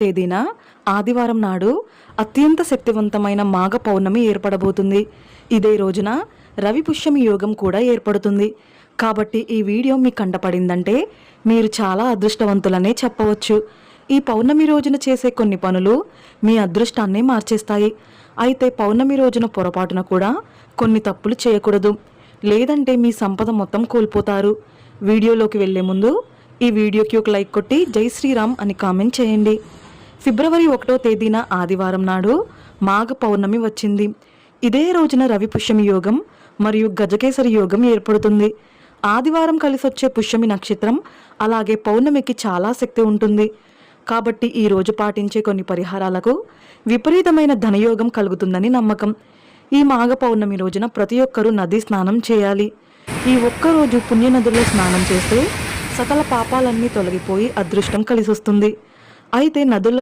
తేదీన ఆదివారం నాడు అత్యంత శక్తివంతమైన మాఘ పౌర్ణమి ఏర్పడబోతుంది. ఇదే రోజున రవి పుష్యమి యోగం కూడా ఏర్పడుతుంది. కాబట్టి ఈ వీడియో మీకు కంటపడిందంటే మీరు చాలా అదృష్టవంతులనే చెప్పవచ్చు. ఈ పౌర్ణమి రోజున చేసే కొన్ని పనులు మీ అదృష్టాన్ని మార్చేస్తాయి. అయితే పౌర్ణమి రోజున పొరపాటున కూడా కొన్ని తప్పులు చేయకూడదు, లేదంటే మీ సంపద మొత్తం కోల్పోతారు. వీడియోలోకి వెళ్లే ముందు ఈ వీడియోకి ఒక లైక్ కొట్టి జై శ్రీరామ్ అని కామెంట్ చేయండి. ఫిబ్రవరి 1వ తేదీన ఆదివారం నాడు మాఘ పౌర్ణమి వచ్చింది. ఇదే రోజున రవి పుష్యమి యోగం మరియు గజకేసరి యోగం ఏర్పడుతుంది. ఆదివారం కలిసొచ్చే పుష్యమి నక్షత్రం అలాగే పౌర్ణమికి చాలా శక్తి ఉంటుంది. కాబట్టి ఈ రోజు పాటించే కొన్ని పరిహారాలకు విపరీతమైన ధనయోగం కలుగుతుందని నమ్మకం. ఈ మాఘ పౌర్ణమి రోజున ప్రతి ఒక్కరూ నది స్నానం చేయాలి. ఈ ఒక్కరోజు పుణ్యనదుల్లో స్నానం చేస్తే సకల పాపాలన్నీ తొలగిపోయి అదృష్టం కలిసొస్తుంది. అయితే నదుల్లో